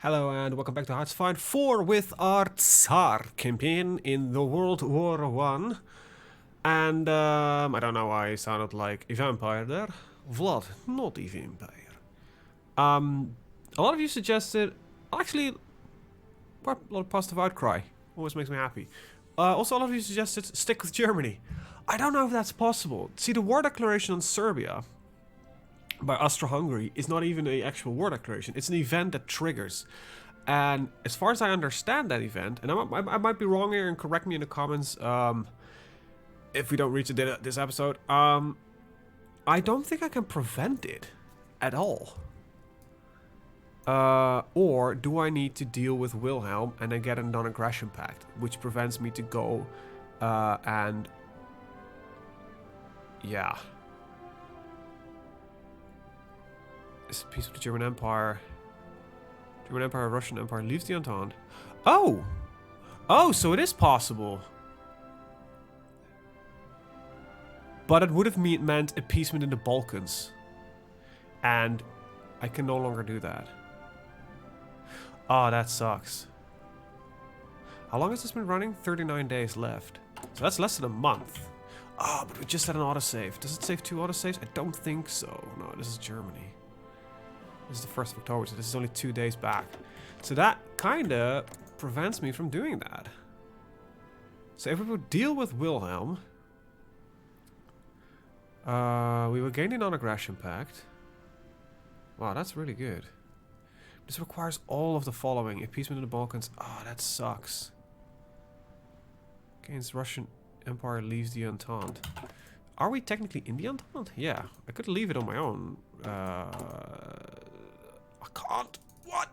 Hello and welcome back to HoI4 with our Tsar campaign in the World War One. And I don't know why I sounded like a vampire there. Vlad, not a vampire. A lot of you suggested, actually, quite a lot of positive outcry. Always makes me happy. Also, a lot of you suggested stick with Germany. I don't know if that's possible. See, the war declaration on Serbia by Austro-Hungary is not even an actual war declaration. It's an event that triggers. And as far as I understand that event, and I might be wrong here and correct me in the comments if we don't reach this episode, I don't think I can prevent it at all. Or do I need to deal with Wilhelm and then get a non-aggression pact, which prevents me to go and... Yeah. Is peace with the German Empire. German Empire, Russian Empire leaves the Entente. Oh! Oh, so it is possible. But it would have meant appeasement in the Balkans. And I can no longer do that. Oh, that sucks. How long has this been running? 39 days left. So that's less than a month. Oh, but we just had an autosave. Does it save 2 autosaves? I don't think so. No, this is Germany. This is the 1st of October, so this is only 2 days back. So that kinda prevents me from doing that. So if we would deal with Wilhelm, we will gain the non-aggression pact. Wow, that's really good. This requires all of the following. Appeasement in the Balkans. Ah, that sucks. Gains Russian Empire leaves the Entente. Are we technically in the Entente? Yeah, I could leave it on my own. I can't. What?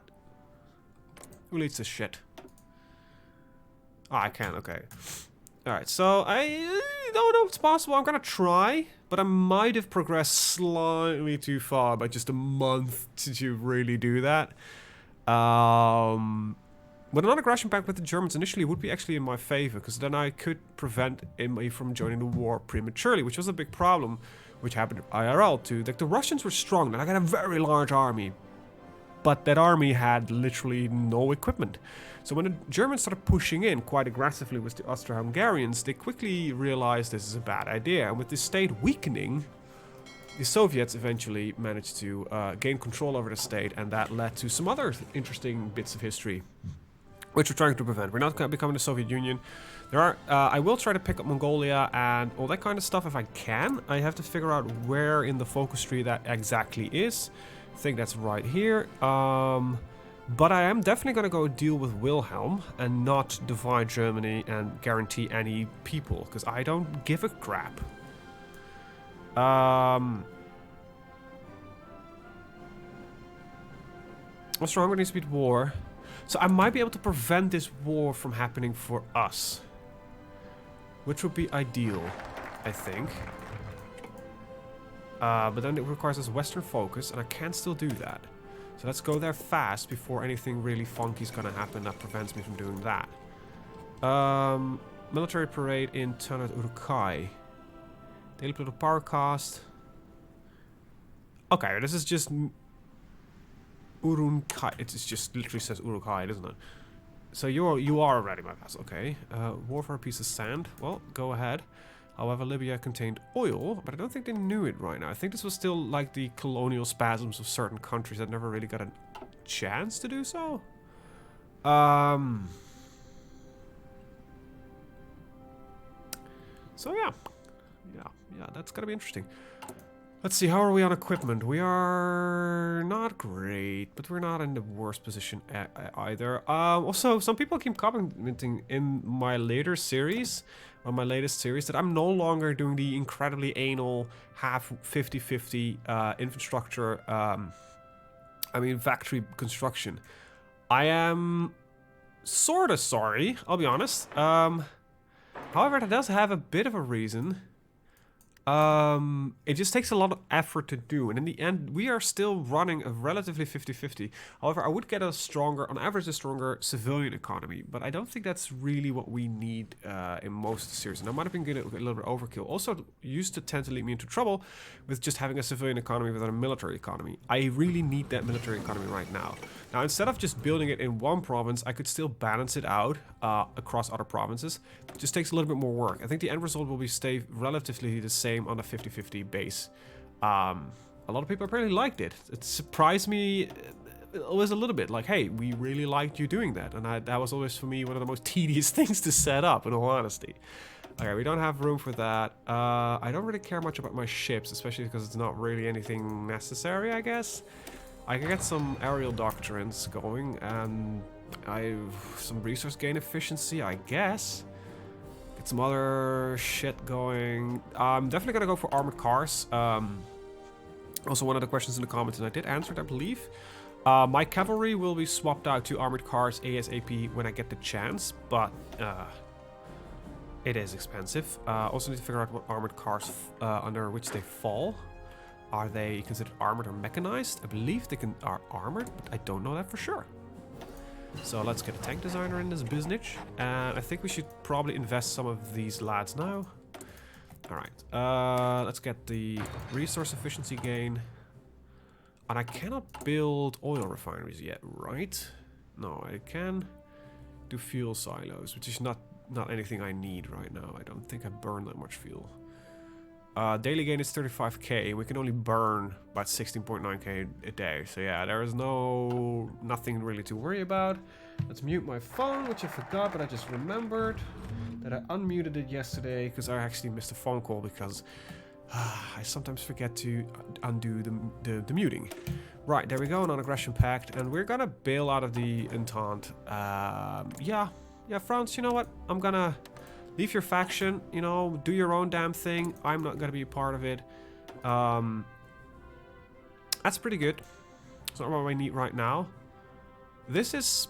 Who leads this shit? Oh, I can. Okay. Alright, so I don't know if it's possible. I'm gonna try, but I might have progressed slightly too far by just a month to really do that. But a non-aggression pact with the Germans initially would be actually in my favor, because then I could prevent me from joining the war prematurely, which was a big problem, which happened IRL too. Like, the Russians were strong, and I got a very large army. But that army had literally no equipment. So when the Germans started pushing in quite aggressively with the Austro-Hungarians, they quickly realized this is a bad idea. And with the state weakening, the Soviets eventually managed to gain control over the state, and that led to some other interesting bits of history, which we're trying to prevent. We're not becoming the Soviet Union. There are. I will try to pick up Mongolia and all that kind of stuff if I can. I have to figure out where in the focus tree that exactly is. I think that's right here. But I am definitely going to go deal with Wilhelm and not divide Germany and guarantee any people, because I don't give a crap. Austro-Hungary needs to beat war. So I might be able to prevent this war from happening for us, which would be ideal, I think. But then it requires us Western focus, and I can still do that. So let's go there fast before anything really funky is gonna happen that prevents me from doing that. Military parade in Tanat Urukai. Daily political power cost. Okay, this is just Urunkai. It just literally says Urukai, doesn't it? So you are already my vassal. Okay. War for a piece of sand. Well, go ahead. However, Libya contained oil, but I don't think they knew it right now. I think this was still like the colonial spasms of certain countries that never really got a chance to do so. So yeah, that's gonna be interesting. Let's see, how are we on equipment? We are not great, but we're not in the worst position either. Also, some people keep commenting in my later series, on my latest series, that I'm no longer doing the incredibly anal half 50-50 infrastructure, factory construction. I am sort of sorry, I'll be honest. However, that does have a bit of a reason. It just takes a lot of effort to do, and in the end, we are still running a relatively 50-50. However, I would get a stronger, on average, a stronger civilian economy, but I don't think that's really what we need in most series. And I might have been getting a little bit overkill. Also, used to tend to lead me into trouble with just having a civilian economy without a military economy. I really need that military economy right now. Now, instead of just building it in one province, I could still balance it out across other provinces. It just takes a little bit more work. I think the end result will be stay relatively the same on a 50-50 base. A lot of people apparently liked it. It surprised me always a little bit. Like, hey, we really liked you doing that. And that was always, for me, one of the most tedious things to set up, in all honesty. Okay, we don't have room for that. I don't really care much about my ships, especially because it's not really anything necessary, I guess. I can get some aerial doctrines going, and some resource gain efficiency, I guess. Get some other shit going. I'm definitely gonna go for armored cars. Also, one of the questions in the comments, and I did answer it, I believe. My cavalry will be swapped out to armored cars ASAP when I get the chance, but it is expensive. Also need to figure out what armored cars under which they fall. Are they considered armored or mechanized? I believe they are armored, but I don't know that for sure. So let's get a tank designer in this business. And I think we should probably invest some of these lads now. Alright, let's get the resource efficiency gain. And I cannot build oil refineries yet, right? No, I can do fuel silos, which is not anything I need right now. I don't think I burn that much fuel. Daily gain is 35k. We can only burn about 16.9k a day. So yeah, there is nothing really to worry about. Let's mute my phone, which I forgot, but I just remembered that I unmuted it yesterday because I actually missed a phone call because I sometimes forget to undo the muting. Right, there we go, non-aggression pact, and we're gonna bail out of the Entente. Yeah, France, you know what? I'm gonna leave your faction, you know, do your own damn thing. I'm not gonna be a part of it. That's pretty good. It's not what I need right now. This is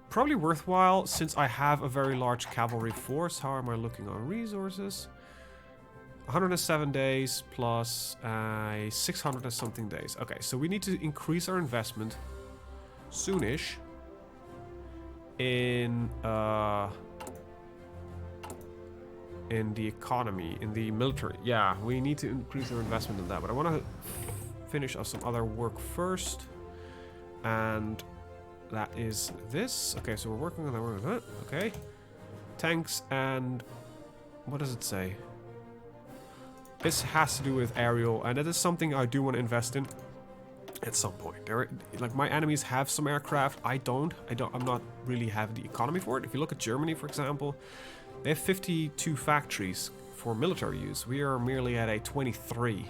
probably worthwhile since I have a very large cavalry force. How am I looking on resources? 107 days plus 600 and something days. Okay, so we need to increase our investment soonish in the economy, in the military. Yeah, we need to increase our investment in that, but I want to finish off some other work first, and that is this. Okay, so we're working on that. Okay, tanks, and what does it say? This has to do with aerial, and it is something I do want to invest in at some point. Like, my enemies have some aircraft. I'm not really have the economy for it. If you look at Germany, for example, they have 52 factories for military use. We are merely at a 23.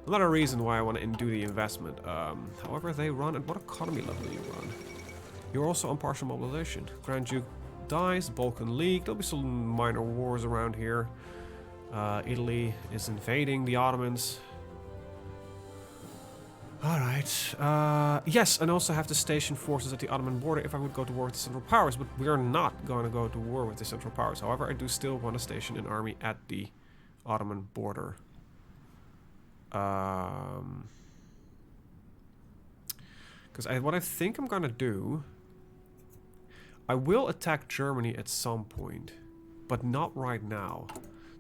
Another reason why I want to do the investment. However, they run at what economy level do you run? You're also on partial mobilization. Grand Duke dies, Balkan League. There'll be some minor wars around here. Italy is invading the Ottomans. Alright. Yes, and also have to station forces at the Ottoman border if I would go to war with the Central Powers, but we are not going to go to war with the Central Powers. However, I do still want to station an army at the Ottoman border. Because what I think I'm going to do, I will attack Germany at some point, but not right now.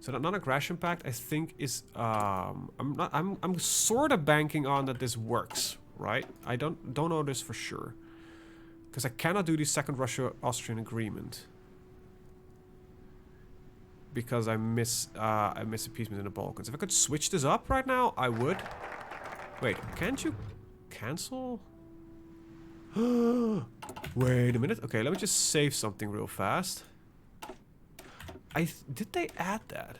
So that non-aggression pact, I think, is I'm sort of banking on that this works, right? I don't know this for sure, because I cannot do the second Russia-Austrian agreement because I miss appeasement in the Balkans. If I could switch this up right now, I would. Wait, can't you cancel? Wait a minute. Okay, let me just save something real fast. Did they add that?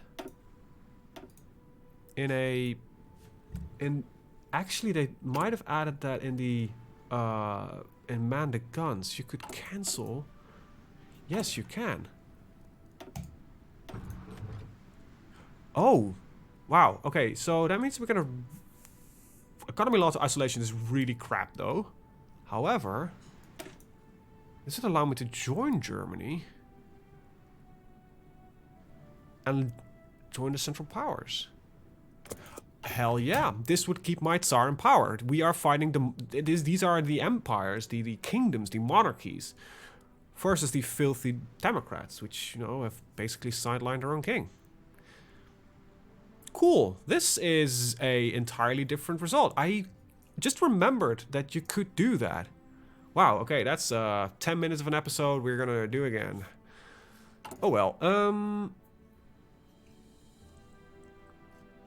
Actually, they might have added that in the in Man the Guns. You could cancel. Yes, you can. Oh, wow. Okay, so that means we're gonna. Economy loss isolation is really crap, though. However, this would allow me to join Germany and join the Central Powers. Hell yeah, this would keep my Tsar in power. We are fighting these are the empires, the kingdoms, the monarchies, versus the filthy Democrats, which, you know, have basically sidelined their own king. Cool. This is a entirely different result. I just remembered that you could do that. Wow, okay, that's 10 minutes of an episode we're gonna do again. Oh well,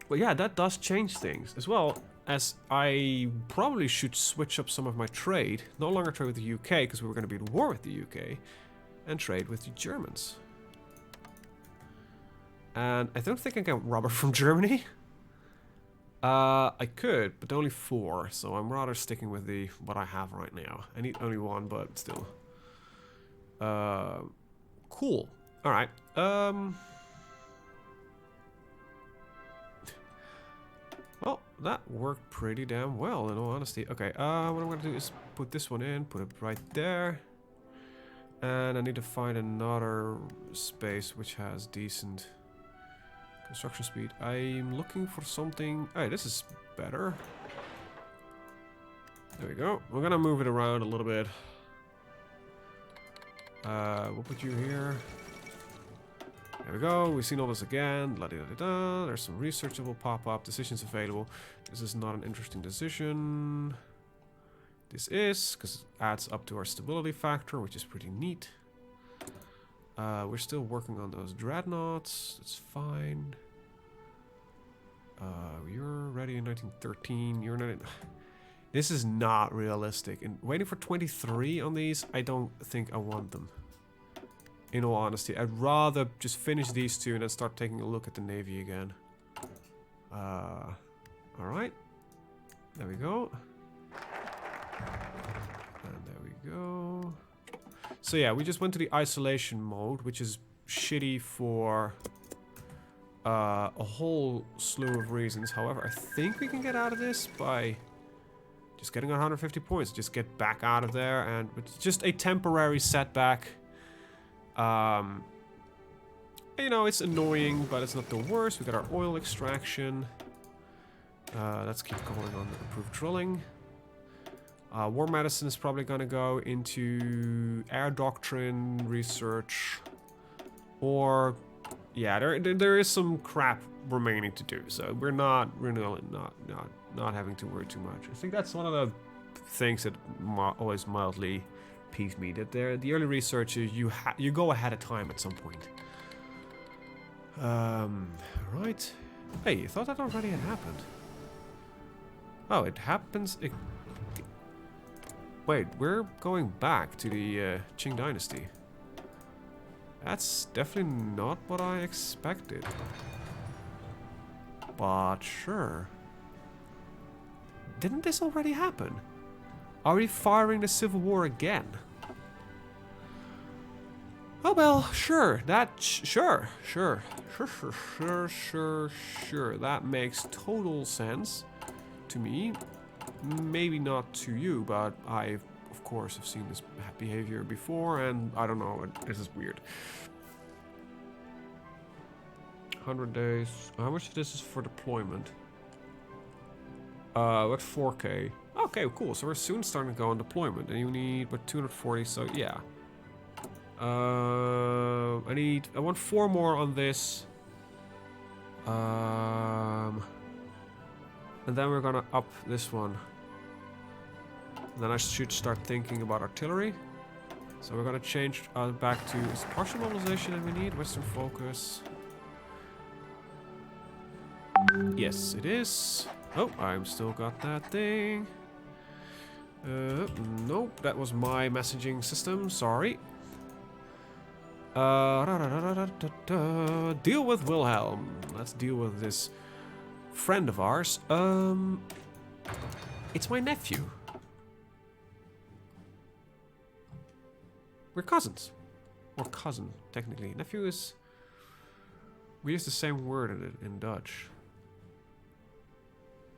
well, yeah, that does change things, as well as I probably should switch up some of my trade. No longer trade with the UK, because we were going to be at war with the UK, and trade with the Germans. And I don't think I can get rubber from Germany. I could, but only 4, so I'm rather sticking with what I have right now. I need only 1, but still. Cool. Alright, well, that worked pretty damn well, in all honesty. Okay, what I'm gonna do is put this one in, put it right there. And I need to find another space which has decent construction speed. I'm looking for something... Hey, this is better. There we go. We're gonna move it around a little bit. We'll put you here. There we go. We've seen all this again. La -di -da -di -da. There's some research that will pop up. Decisions available. This is not an interesting decision. This is, because it adds up to our stability factor, which is pretty neat. We're still working on those dreadnoughts. It's fine. You're ready in 1913. You're not. This is not realistic. And waiting for 23 on these, I don't think I want them. In all honesty, I'd rather just finish these 2 and then start taking a look at the Navy again. Alright. There we go. And there we go. So yeah, we just went to the isolation mode, which is shitty for a whole slew of reasons. However, I think we can get out of this by just getting 150 points. Just get back out of there, and it's just a temporary setback. You know, it's annoying, but it's not the worst. We got our oil extraction. Let's keep going on the improved drilling. War medicine is probably gonna go into air doctrine research, or yeah, there is some crap remaining to do. So we're not having to worry too much. I think that's one of the things that always mildly peeves me, that the early research is you go ahead of time at some point. Right. Hey, I thought that already had happened. Oh, it happens. Wait, we're going back to the Qing Dynasty. That's definitely not what I expected. But sure. Didn't this already happen? Are we firing the Civil War again? Oh well, sure. Sure. That makes total sense to me. Maybe not to you, but I, of course, have seen this behavior before, and I don't know, this is weird. 100 days. How much of this is for deployment? What 4K? Okay, cool. So we're soon starting to go on deployment, and you need what 240. So yeah. I want 4 more on this. And then we're gonna up this one. And then I should start thinking about artillery. So we're gonna change back to partial mobilization that we need. Western focus. Yes, it is. Oh, I've still got that thing. Nope, that was my messaging system. Sorry. Deal with Wilhelm. Let's deal with this friend of ours. It's my nephew. We're cousins. Or cousin, technically. Nephew is... We use the same word in Dutch.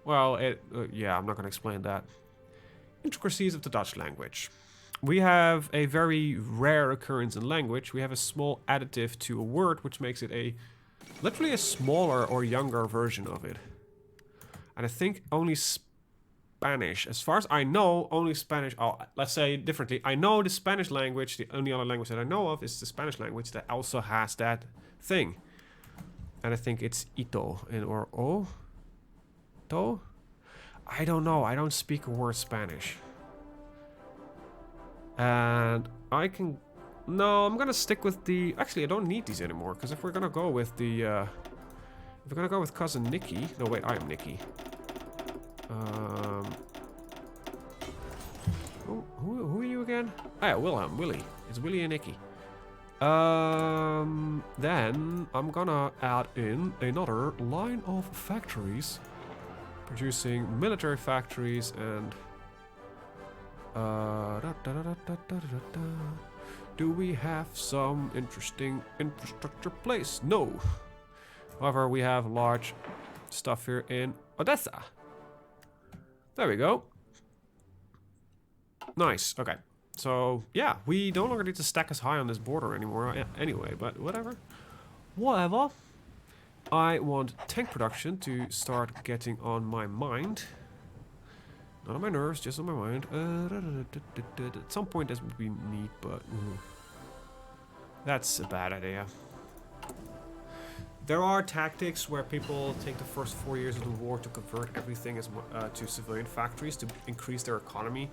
Well, yeah, I'm not going to explain that. Intricacies of the Dutch language. We have a very rare occurrence in language. We have a small additive to a word, which makes it literally a smaller or younger version of it. And I think only Spanish. As far as I know, only Spanish. Oh, let's say it differently. I know the Spanish language. The only other language that I know of is the Spanish language that also has that thing. And I think it's Ito or O. To? I don't know. I don't speak a word Spanish. And I can... No, I'm gonna stick with the... Actually, I don't need these anymore. Because if we're gonna go with the... if we're gonna go with cousin Nikki... No, wait, I am Nikki. Who are you again? Oh, yeah, Willie. It's Willie and Nikki. Then I'm gonna add in another line of factories. Producing military factories and... Do we have some interesting infrastructure place? No. However, we have large stuff here in Odessa. There we go. Nice. Okay. So, yeah, we no longer need to stack as high on this border anymore anyway, but whatever. Whatever. I want tank production to start getting on my mind. Not on my nerves, just on my mind. At some point this would be neat, but... that's a bad idea. There are tactics where people take the first 4 years of the war to convert everything as to civilian factories to increase their economy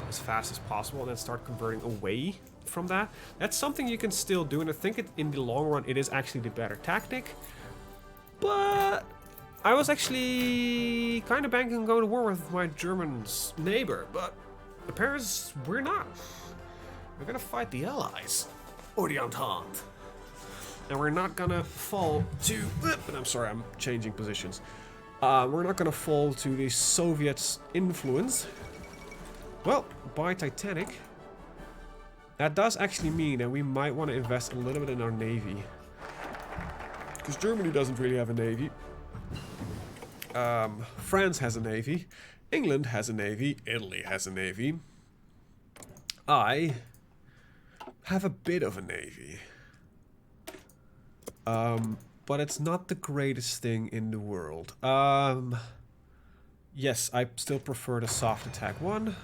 as fast as possible and then start converting away from that. That's something you can still do, and I think in the long run it is actually the better tactic. But I was actually kind of banking on going to war with my German neighbor, but apparently we're not. We're gonna fight the Allies, or the Entente. And we're not gonna fall to... And I'm sorry, I'm changing positions. We're not gonna fall to the Soviets' influence. Well, by Titanic. That does actually mean that we might want to invest a little bit in our navy. Because Germany doesn't really have a navy. France has a navy. England has a navy. Italy has a navy. I have a bit of a navy. But it's not the greatest thing in the world. Yes, I still prefer the soft attack one.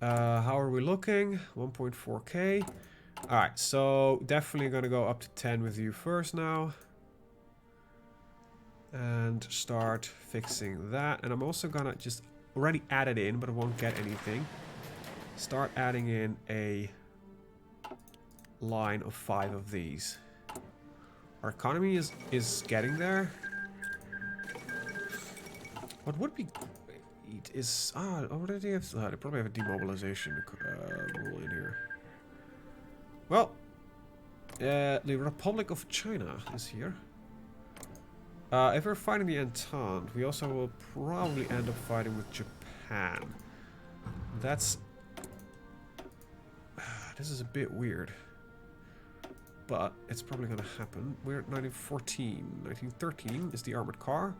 How are we looking? 1.4k. Alright, so definitely gonna go up to 10 with you first now. And start fixing that. And I'm also gonna just already add it in, but I won't get anything. Start adding in a line of 5 of these. Our economy is getting there. What would be great is... already have... they probably have a demobilization rule in here. Well, the Republic of China is here. If we're fighting the Entente, we also will probably end up fighting with Japan. That's... this is a bit weird. But it's probably going to happen. We're at 1914. 1913 is the armored car.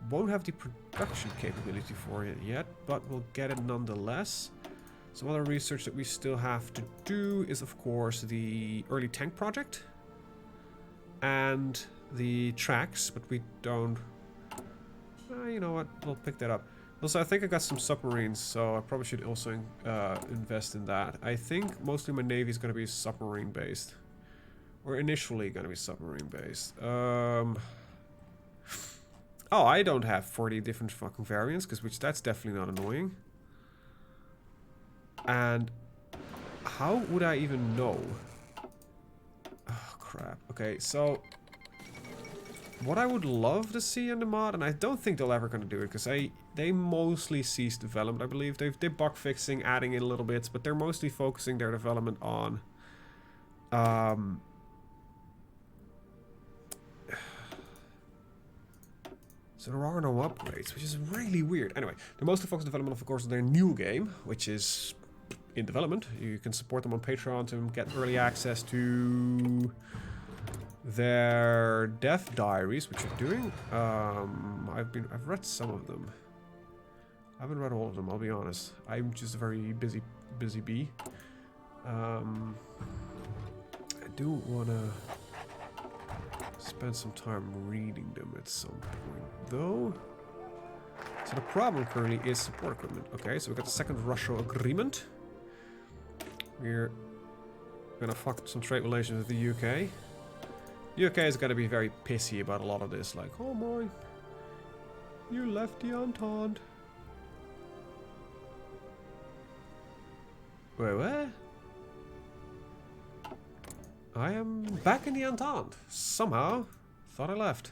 Won't have the production capability for it yet, but we'll get it nonetheless. Some other research that we still have to do is, of course, the early tank project. And the tracks, but we don't... you know what? We'll pick that up. Also, I think I got some submarines, so I probably should also invest in that. I think mostly my navy is going to be submarine-based. We're initially going to be submarine-based. Oh, I don't have 40 different fucking variants, which that's definitely not annoying. And how would I even know? Oh, crap. Okay, so what I would love to see in the mod, and I don't think they're ever going to do it, because they mostly ceased development, I believe. They're bug fixing, adding in little bits, but they're mostly focusing their development on... so there are no upgrades, which is really weird. Anyway, they're mostly focused on development, of course, on their new game, which is in development. You can support them on Patreon to get early access to their dev diaries, which I'm doing. I've read some of them. I haven't read all of them, I'll be honest. I'm just a very busy bee. I do wanna spend some time reading them at some point, though. So the problem currently is support equipment. Okay, so we got the second Russia agreement. We're gonna fuck some trade relations with the UK. The UK is gonna be very pissy about a lot of this, like, oh my, you left the Entente. Wait, what? I am back in the Entente. Somehow. Thought I left.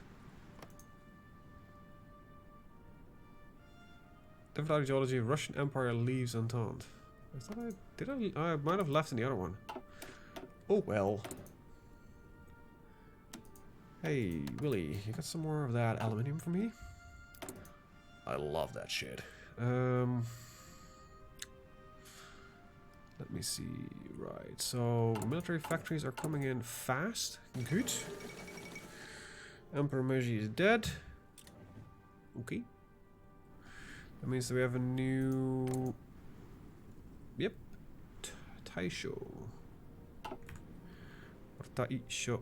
Different ideology, Russian Empire leaves Entente. I thought I might have left in the other one. Oh well. Hey, Willie, you got some more of that aluminium for me? I love that shit. Let me see. Right, so military factories are coming in fast. Good. Emperor Meiji is dead. Okay. That means that we have a new... Yep. Taisho. Or Taisho.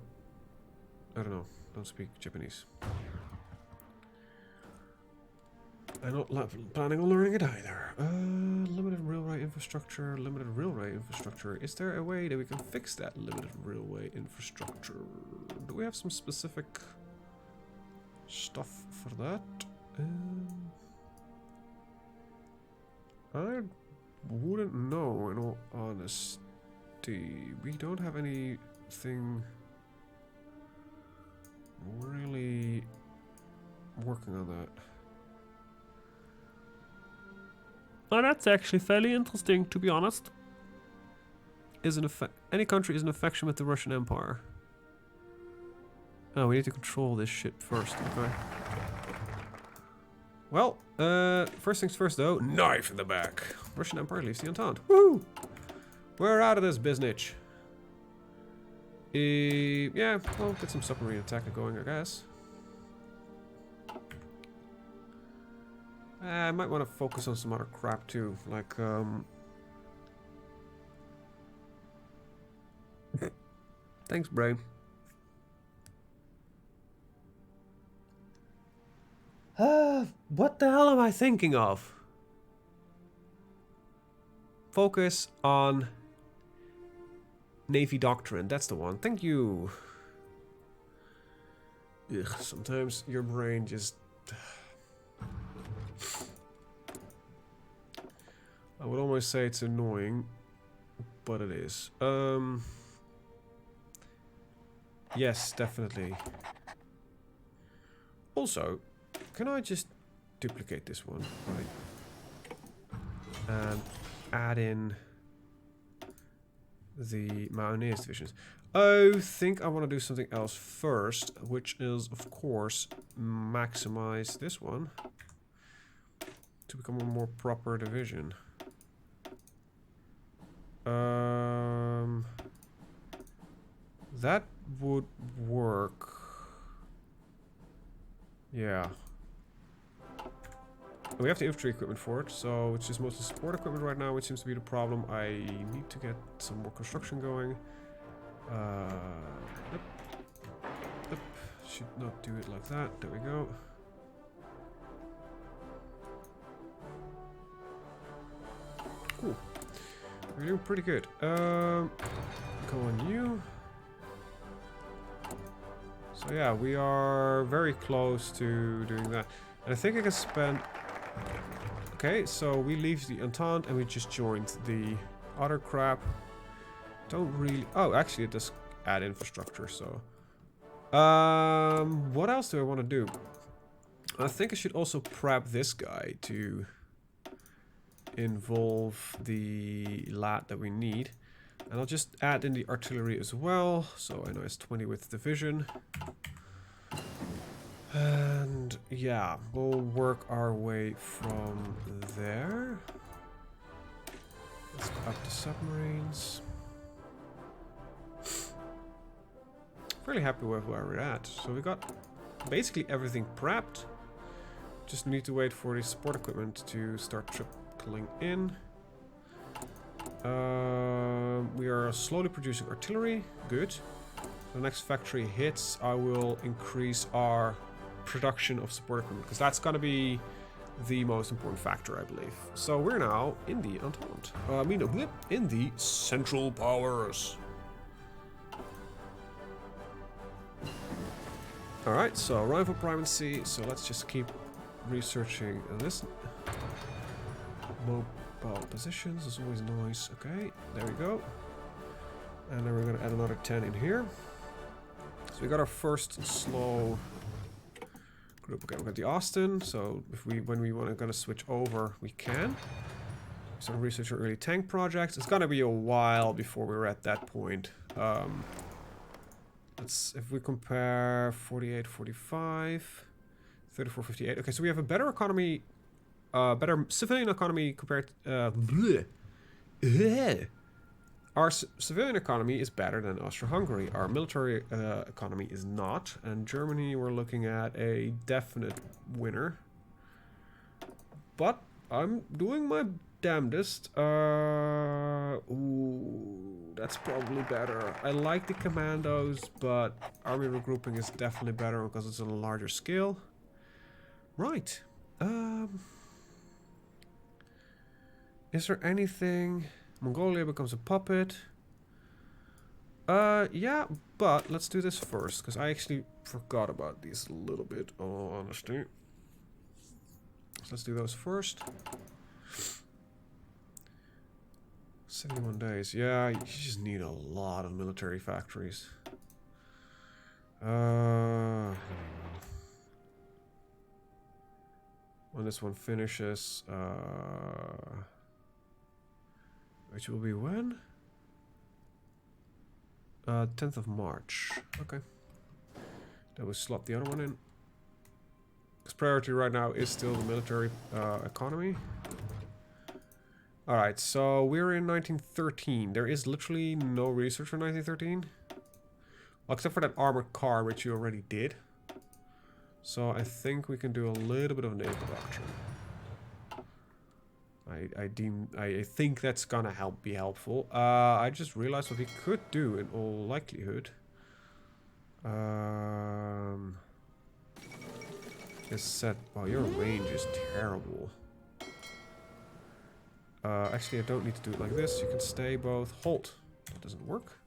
I don't know. Don't speak Japanese. I'm not planning on learning it either. Limited railway infrastructure. Limited railway infrastructure. Is there a way that we can fix that limited railway infrastructure? Do we have some specific stuff for that? I wouldn't know, in all honesty. We don't have anything really working on that. Oh, that's actually fairly interesting, to be honest. Any country is an affection with the Russian Empire. Oh, we need to control this shit first, okay. Well, first things first though, knife in the back. Russian Empire leaves the Entente. Woo! We're out of this business. Yeah, well, get some submarine attack going, I guess. I might want to focus on some other crap too, like, Thanks, brain. What the hell am I thinking of? Focus on Navy Doctrine. That's the one. Thank you. Ugh, sometimes your brain just... I would almost say it's annoying, but it is. Yes, definitely. Also, can I just duplicate this one, right? And add in the Mountaineers divisions. I think I want to do something else first, which is, of course, maximize this one to become a more proper division. That would work. Yeah. We have the infantry equipment for it, so it's just mostly support equipment right now, which seems to be the problem. I need to get some more construction going. Yep. Yep. Should not do it like that. There we go. Cool. We're doing pretty good. Go on you. So yeah, we are very close to doing that. And I think I can spend... Okay, so we leave the Entente and we just joined the other crap. Don't really... Oh, actually it does add infrastructure, so... what else do I want to do? I think I should also prep this guy to involve the lad that we need. And I'll just add in the artillery as well. So I know it's 20 with division. And yeah, we'll work our way from there. Let's up the submarines. Really happy with where we're at. So we got basically everything prepped. Just need to wait for the support equipment to start trickling in. We are slowly producing artillery. Good. The next factory hits, I will increase our production of support equipment, because that's going to be the most important factor, I believe. So we're now in the Entente. In the Central Powers. Alright, so rival primacy. So let's just keep researching this. Mobile positions is always nice. Okay, there we go. And then we're going to add another 10 in here. So we got our first slow group. Okay, we got the Austin. So if when we want to switch over, we can. So research our early tank projects. It's gonna be a while before we're at that point. If we compare 48, 45, 34, 58. Okay, so we have a better economy, better civilian economy compared. Our civilian economy is better than Austria-Hungary. Our military economy is not. And Germany, we're looking at a definite winner. But I'm doing my damnedest. Ooh, that's probably better. I like the commandos, but army regrouping is definitely better because it's on a larger scale. Right. Is there anything... Mongolia becomes a puppet. Yeah, but let's do this first, because I actually forgot about these a little bit, honestly. So let's do those first. 71 days. Yeah, you just need a lot of military factories. When this one finishes, which will be when? 10th of March. Okay. Then we slot the other one in. Because priority right now is still the military economy. Alright, so we're in 1913. There is literally no research for 1913. Well, except for that armored car, which you already did. So I think we can do a little bit of naval doctrine. I think that's gonna be helpful. I just realized what we could do in all likelihood. Is set. Oh, your range is terrible. Actually, I don't need to do it like this. You can stay both. Halt. That doesn't work.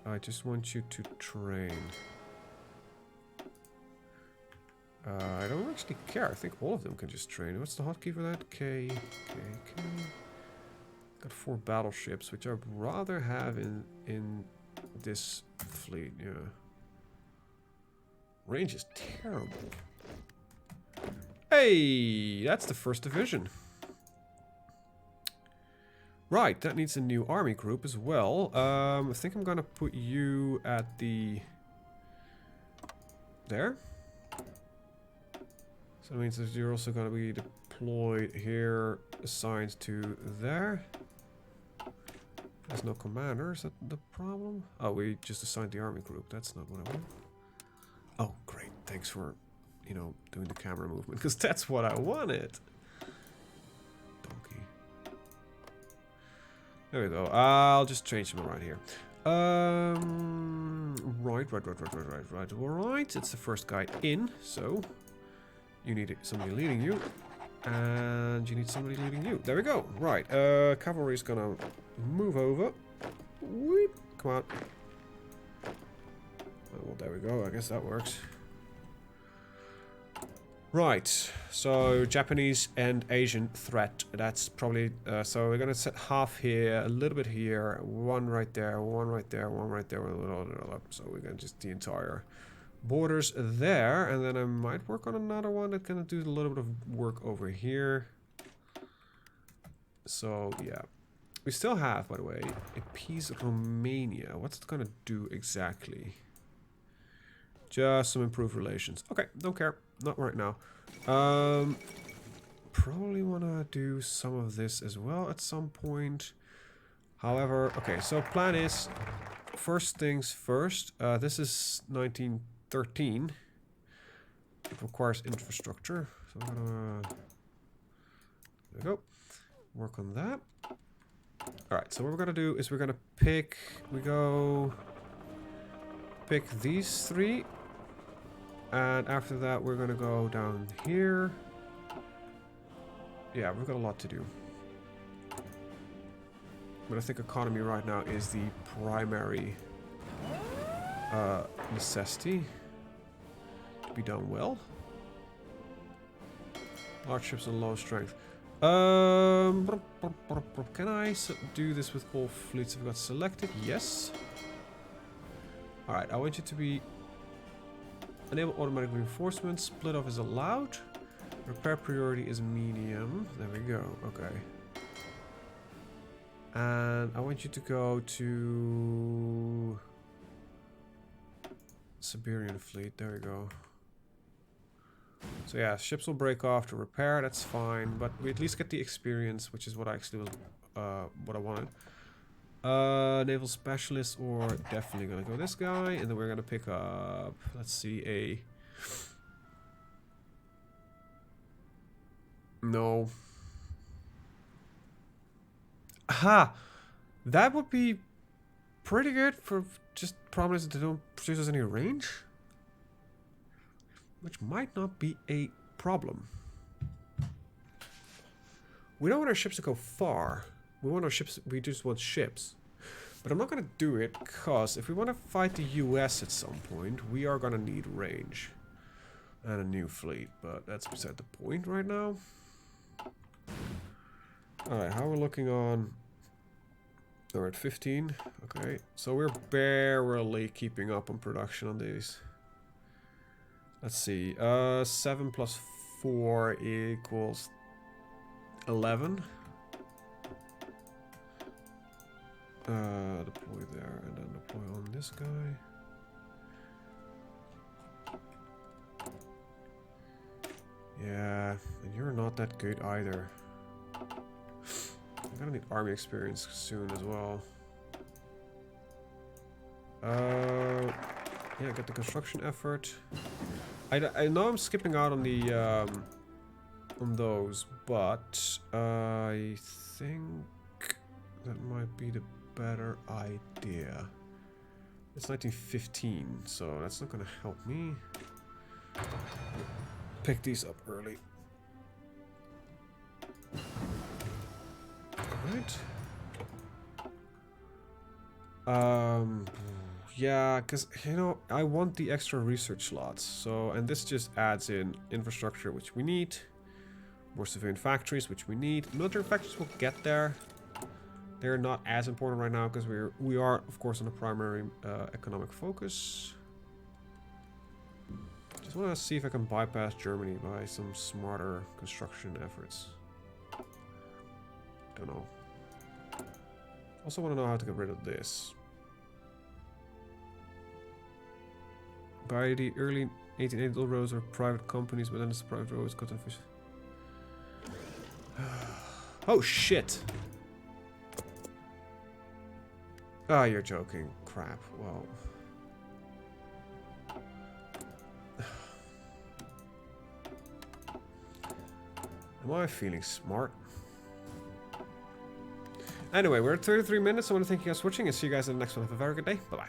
I just want you to train. I don't actually care. I think all of them can just train. What's the hotkey for that? K. Got 4 battleships, which I'd rather have in this fleet. Yeah. Range is terrible. Hey, that's the 1st division. Right, that needs a new army group as well. I think I'm gonna put you at the... there. So that means that you're also gonna be deployed here, assigned to there. There's no commander, is that the problem? Oh, we just assigned the army group, that's not what I want. Oh, great, thanks for, you know, doing the camera movement, because that's what I wanted. Donkey. There we go, I'll just change them around here. Right. Alright, it's the first guy in, so... You need somebody leading you, and you need somebody leading you. There we go. Right, cavalry is gonna move over. Weep. Come on. Oh, well, there we go. I guess that works. Right, so Japanese and Asian threat. That's probably, so we're gonna set half here, a little bit here, one right there, one right there, one right there, so we're gonna just the entire borders there, and then I might work on another one that's gonna do a little bit of work over here. So yeah, we still have, by the way, appease Romania. What's it gonna do exactly? Just some improved relations. Okay, don't care, not right now. Probably wanna do some of this as well at some point. However, okay, so plan is first things first. This is 1913. It requires infrastructure. So I'm gonna... There we go. Work on that. Alright, so what we're gonna do is we're gonna pick... We go... Pick these 3. And after that, we're gonna go down here. Yeah, we've got a lot to do. But I think economy right now is the primary necessity to be done well. Large ships and low strength. Can I do this with all fleets I've got selected? Yes. Alright, I want you to be... Enable automatic reinforcement. Split off is allowed. Repair priority is medium. There we go. Okay. And I want you to go to... Siberian fleet. There we go. So yeah, ships will break off to repair. That's fine. But we at least get the experience, which is what I actually was... what I wanted. Naval specialist, or definitely gonna go this guy, and then we're gonna pick up, let's see, a... No. Aha! That would be pretty good for just prominence that they don't produce us any range. Which might not be a problem. We don't want our ships to go far. We want our ships, we just want ships. But I'm not going to do it because if we want to fight the US at some point, we are going to need range. And a new fleet, but that's beside the point right now. Alright, how we're looking on... We're at 15. Okay, so we're barely keeping up on production on these. Let's see, 7 plus 4 equals 11. Deploy there, and then deploy on this guy. Yeah, and you're not that good either. I'm gonna need army experience soon as well. Yeah, get the construction effort. I know I'm skipping out on the on those, but I think that might be the better idea. It's 1915, so that's not gonna help me. Pick these up early. Alright. Yeah, because, you know, I want the extra research slots. So, and this just adds in infrastructure, which we need. More civilian factories, which we need. Military factories will get there. They're not as important right now because we are, of course, on a primary economic focus. Just want to see if I can bypass Germany by some smarter construction efforts. Don't know. Also want to know how to get rid of this. By the early 1880s, all roads were private companies, but then it's private roads got official. Oh shit! Ah, you're joking. Crap. Well. Am I feeling smart? Anyway, we're at 33 minutes. I want to thank you guys for watching and see you guys in the next one. Have a very good day. Bye bye.